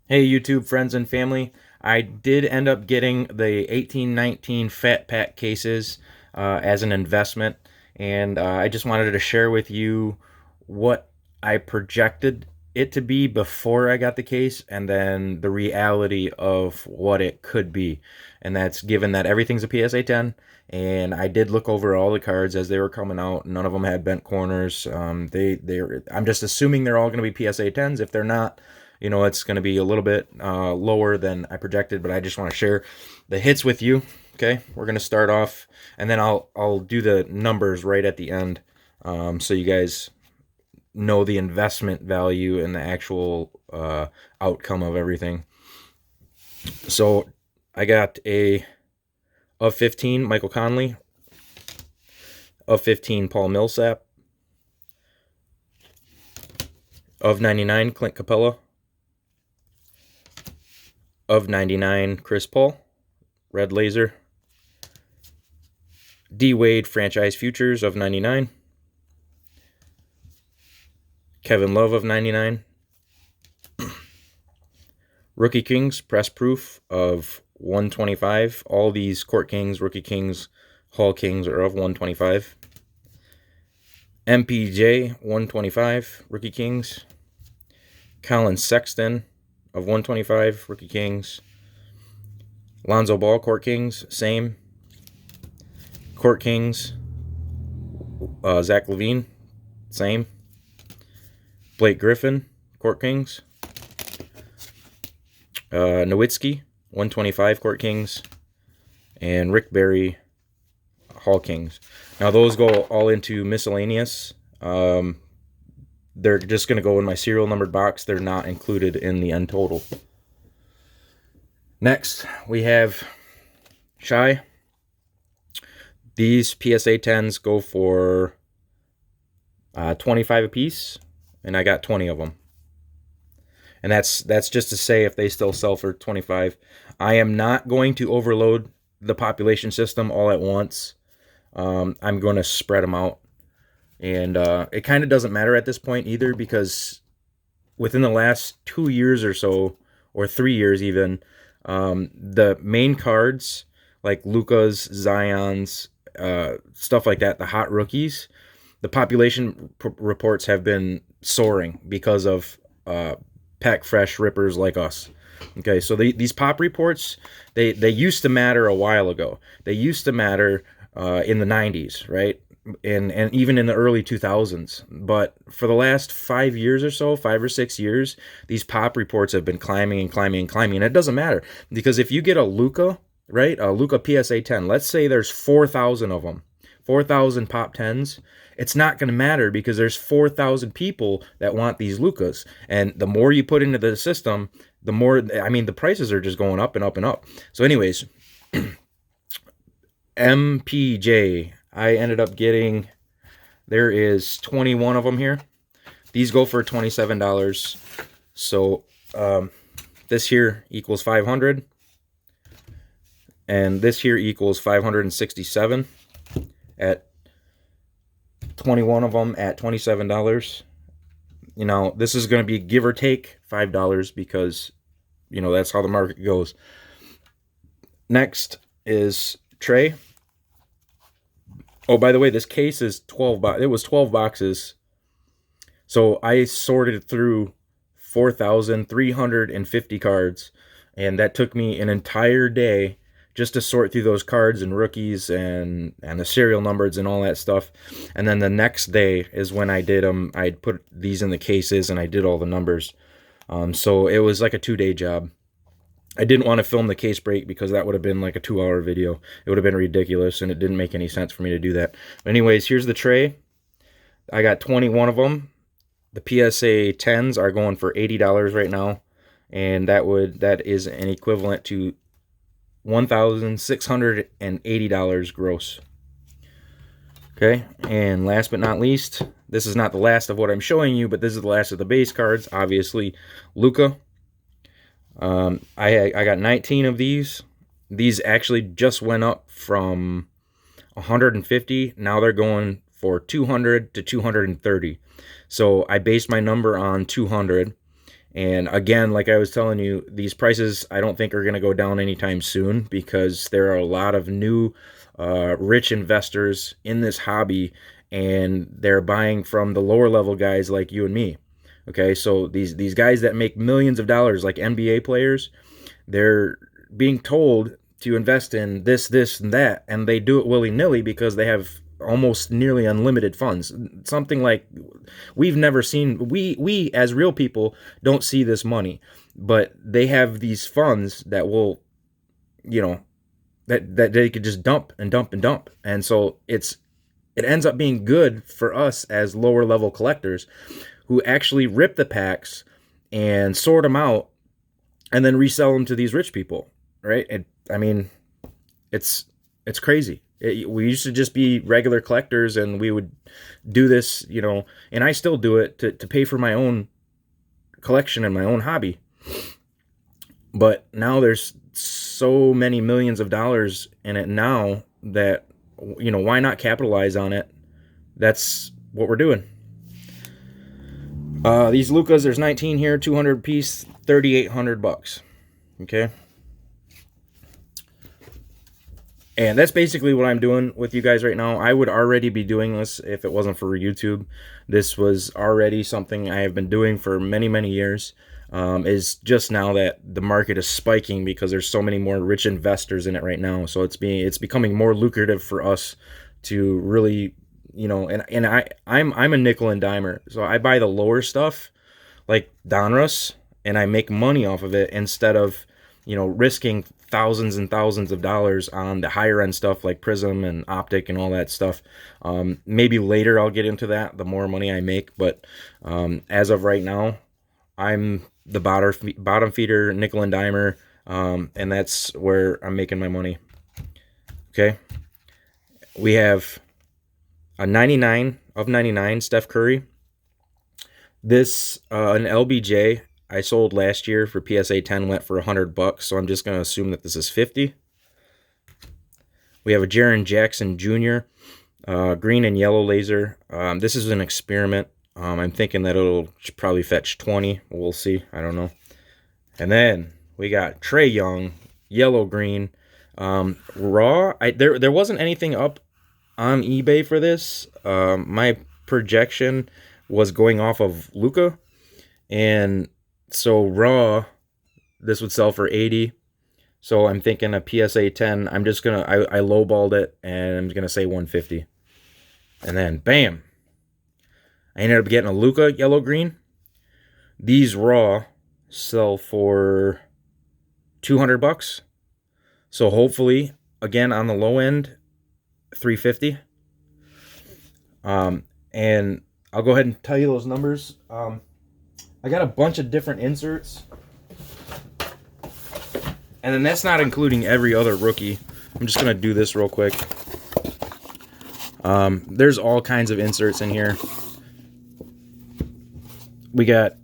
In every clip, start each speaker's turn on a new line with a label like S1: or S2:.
S1: Hey, YouTube friends and family. I did end up getting the 1819 Fat Pack cases as an investment, and I just wanted to share with you what I projected it to be before I got the case, and then the reality of what it could be. And that's given that everything's a PSA 10, and I did look over all the cards as they were coming out. None of them had bent corners. I'm just assuming they're all going to be PSA 10s. If they're not, it's going to be a little bit lower than I projected, but I just want to share the hits with you. Okay, we're going to start off, and then I'll do the numbers right at the end, so you guys know the investment value and the actual outcome of everything. So I got a of 15 Michael Conley, of 15 Paul Millsap, of 99 Clint Capella, of 99 Chris Paul, Red Laser, D Wade Franchise Futures of 99, Kevin Love of 99, Rookie Kings Press Proof of 125. All these Court Kings, Rookie Kings, Hall Kings are of 125. MPJ 125 Rookie Kings, Colin Sexton of 125 Rookie Kings, Lonzo Ball Court Kings, same. Court Kings, Zach LaVine, same. Blake Griffin Court Kings, Nowitzki 125 Court Kings, and Rick Barry Hall Kings. Now those go all into miscellaneous. They're just going to go in my serial numbered box. They're not included in the end total. Next, we have Shy. These PSA 10s go for 25 a piece, and I got 20 of them. And that's just to say if they still sell for 25. I am not going to overload the population system all at once. I'm going to spread them out. And it kind of doesn't matter at this point either, because within the last 2 years or so, or 3 years even, the main cards like Luka's, Zion's, stuff like that, the hot rookies, the population reports have been soaring because of pack fresh rippers like us. Okay, so these pop reports, they used to matter a while ago. They used to matter in the 90s, right? And even in the early 2000s. But for the last 5 years or so, 5 or 6 years, these pop reports have been climbing and climbing and climbing. And it doesn't matter, because if you get a Luka, right, a Luka PSA 10, let's say there's 4,000 of them, 4,000 pop 10s, it's not going to matter because there's 4,000 people that want these Lukas. And the more you put into the system, the more, I mean, the prices are just going up and up and up. So anyways, MPJ, I ended up getting, there is 21 of them here. These go for $27. So this here equals 500. And this here equals 567 at 21 of them at $27. You know, this is going to be give or take $5 because, you know, that's how the market goes. Next is Trey. Oh, by the way, this case is 12 it was 12 boxes. So I sorted through 4,350 cards, and that took me an entire day just to sort through those cards and rookies and the serial numbers and all that stuff. And then the next day is when I did them. I put these in the cases and I did all the numbers. So it was like a 2-day job. I didn't want to film the case break because that would have been like a 2-hour video. It would have been ridiculous, and it didn't make any sense for me to do that. But anyways, here's the tray. I got 21 of them. The PSA 10s are going for $80 right now, and that is an equivalent to $1,680 gross. Okay, and last but not least, this is not the last of what I'm showing you, but this is the last of the base cards. Obviously, Luka. I got 19 of these. These actually just went up from 150. Now they're going for 200 to 230. So I based my number on 200, And again, like I was telling you, these prices I don't think are going to go down anytime soon, because there are a lot of new rich investors in this hobby, and they're buying from the lower level guys like you and me. Okay, so these guys that make millions of dollars, like NBA players, they're being told to invest in this, and that, and they do it willy-nilly because they have almost nearly unlimited funds. Something like we've never seen. We as real people don't see this money, but they have these funds that will, you know, that they could just dump and dump and dump. And so it ends up being good for us as lower level collectors who actually rip the packs and sort them out and then resell them to these rich people, right? And I mean, it's crazy. We used to just be regular collectors, and we would do this, you know, and I still do it to pay for my own collection and my own hobby. But now there's so many millions of dollars in it now that, you know, why not capitalize on it? That's what we're doing. These Lucas, there's 19 here, 200 piece, $3,800. Okay. And that's basically what I'm doing with you guys right now. I would already be doing this if it wasn't for YouTube. This was already something I have been doing for many, many years. Is just now that the market is spiking because there's so many more rich investors in it right now. So it's becoming more lucrative for us to really, you know, and I'm a nickel and dimer. So I buy the lower stuff like Donruss, and I make money off of it instead of, you know, risking thousands and thousands of dollars on the higher end stuff like Prism and Optic and all that stuff. Maybe later I'll get into that, the more money I make. But as of right now, I'm the bottom feeder, nickel and dimer, and that's where I'm making my money. Okay. We have a 99 of 99 Steph Curry. This, an LBJ, I sold last year for PSA 10, went for $100, so I'm just going to assume that this is 50. We have a Jaren Jackson Jr., green and yellow laser. This is an experiment. I'm thinking that it'll probably fetch 20. We'll see. I don't know. And then we got Trae Young, yellow-green. Raw, there wasn't anything up on eBay for this. My projection was going off of Luka, and so raw, this would sell for 80. So I'm thinking a PSA 10. I'm just gonna I lowballed it, and I'm gonna say 150. And then bam, I ended up getting a Luka yellow green. These raw sell for $200. So hopefully, again on the low end, 350. And I'll go ahead and tell you those numbers. I got a bunch of different inserts, and then that's not including every other rookie. I'm just gonna do this real quick. There's all kinds of inserts in here. We got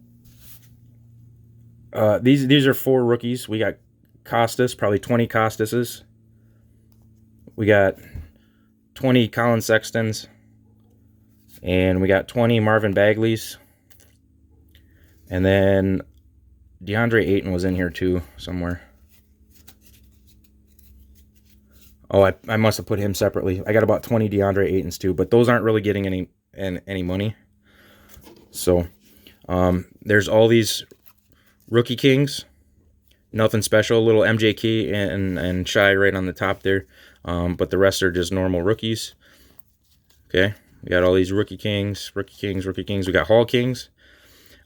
S1: these are 4 rookies. We got Costas, probably 20 Costases. We got 20 Colin Sextons, and we got 20 Marvin Bagleys. And then DeAndre Ayton was in here too somewhere. Oh, I must have put him separately. I got about 20 DeAndre Aytons too, but those aren't really getting any money. So there's all these rookie kings. Nothing special. Little MJ Key and Shy right on the top there. But the rest are just normal rookies. Okay. We got all these rookie kings. We got Hall Kings.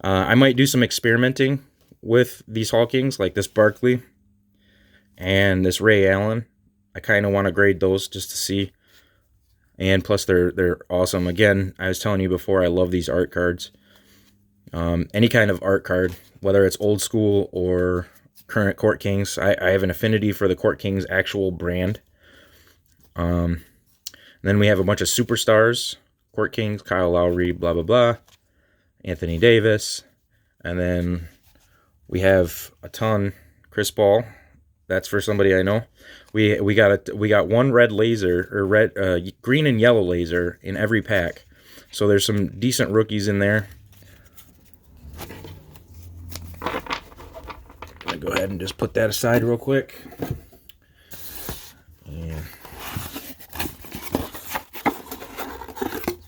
S1: I might do some experimenting with these Hall Kings, like this Barkley and this Ray Allen. I kind of want to grade those just to see. And plus, they're awesome. Again, I was telling you before, I love these art cards. Any kind of art card, whether it's old school or current Court Kings. I have an affinity for the Court Kings actual brand. Then we have a bunch of superstars. Court Kings, Kyle Lowry, blah, blah, blah. Anthony Davis. And then we have a ton. Chris Paul. That's for somebody I know. We got one red laser, or green and yellow laser in every pack. So there's some decent rookies in there. go ahead and just put that aside real quick. And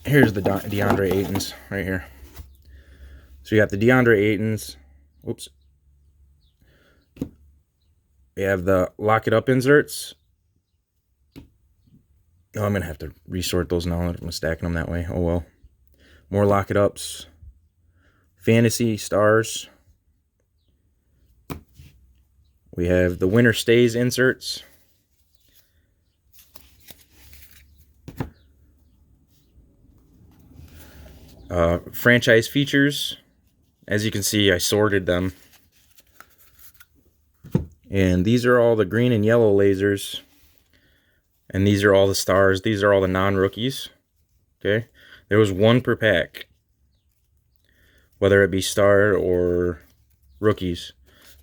S1: here's the DeAndre Aytons right here. So you got the DeAndre Aytons. Whoops. We have the lock it up inserts. Oh, I'm going to have to resort those now. I'm stacking them that way. Oh, well. More lock it ups. Fantasy stars. We have the winter stays inserts. Franchise features. As you can see, I sorted them. And these are all the green and yellow lasers. And these are all the stars. These are all the non-rookies. Okay. There was one per pack. Whether it be star or rookies.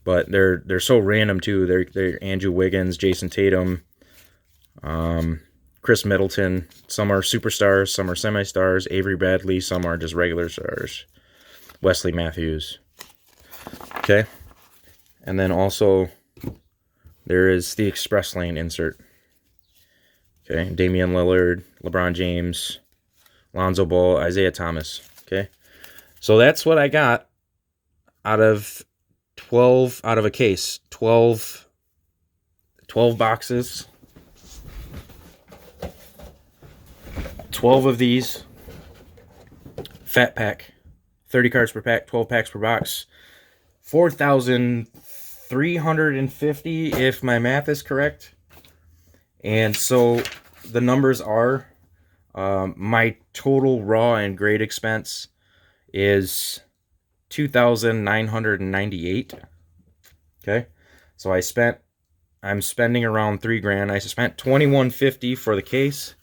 S1: But they're so random too. They're Andrew Wiggins, Jason Tatum, Chris Middleton. Some are superstars, some are semi-stars. Avery Bradley, some are just regular stars. Wesley Matthews. Okay. And then also there is the Express Lane insert. Okay. Damian Lillard, LeBron James, Lonzo Ball, Isaiah Thomas. Okay. So that's what I got out of 12 out of a case. 12 boxes. 12 of these. Fat pack. 30 cards per pack, 12 packs per box. 4,350 if my math is correct. And so the numbers are my total raw and grade expense is $2,998. Okay, so I'm spending around $3,000. I spent $2,150 for the case,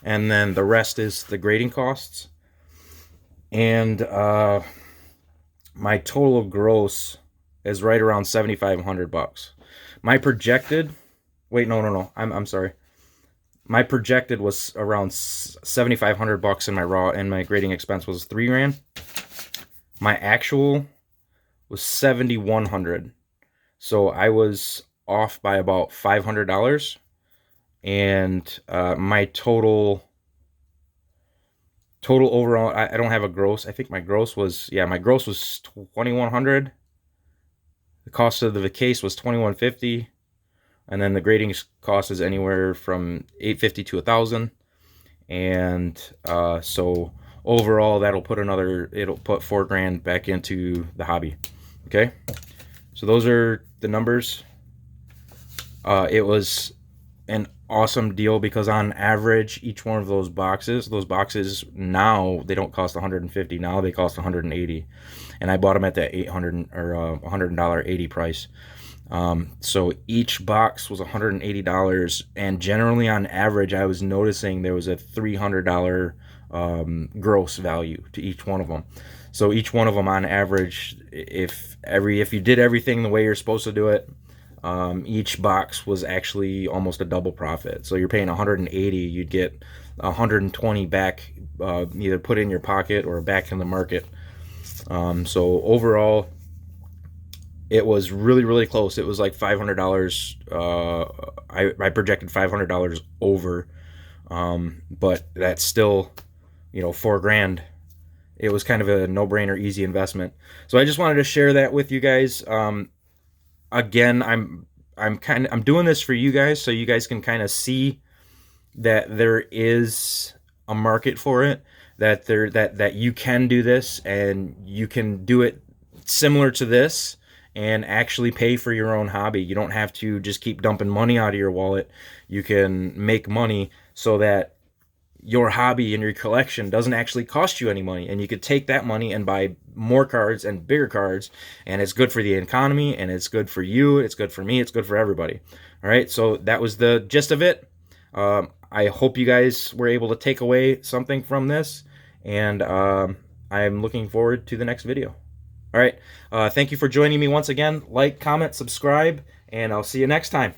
S1: and then the rest is the grading costs. And my total gross is right around $7,500. My projected, wait, no, I'm sorry. My projected was around $7,500 in my raw, and my grading expense was $3,000. My actual was $7,100. So I was off by about $500. And my total overall, I don't have a gross. I think my gross was, my gross was $2,100. The cost of the case was $2,150. And then the grading cost is anywhere from $850 to $1,000. And so overall, it'll put $4,000 back into the hobby. Okay, so those are the numbers. It was an awesome deal because on average, each one of those boxes now they don't cost $150. Now they cost $180, and I bought them at that $800 or $100.80 price. So each box was $180, and generally on average, I was noticing there was a $300 gross value to each one of them. So each one of them on average, if you did everything the way you're supposed to do it, each box was actually almost a double profit. So you're paying $180, you'd get $120 back, either put in your pocket or back in the market. So overall, it was really, really close. It was like $500. I projected $500 over, but that's still, $4,000. It was kind of a no-brainer, easy investment. So I just wanted to share that with you guys. Again, I'm doing this for you guys so you guys can kind of see that there is a market for it, that you can do this, and you can do it similar to this and actually pay for your own hobby. You don't have to just keep dumping money out of your wallet. You can make money so that your hobby and your collection doesn't actually cost you any money, and you could take that money and buy more cards and bigger cards, and it's good for the economy, and it's good for you, it's good for me, it's good for everybody. All right, so that was the gist of it. I hope you guys were able to take away something from this, and I'm looking forward to the next video. All right, thank you for joining me once again. Like, comment, subscribe, and I'll see you next time.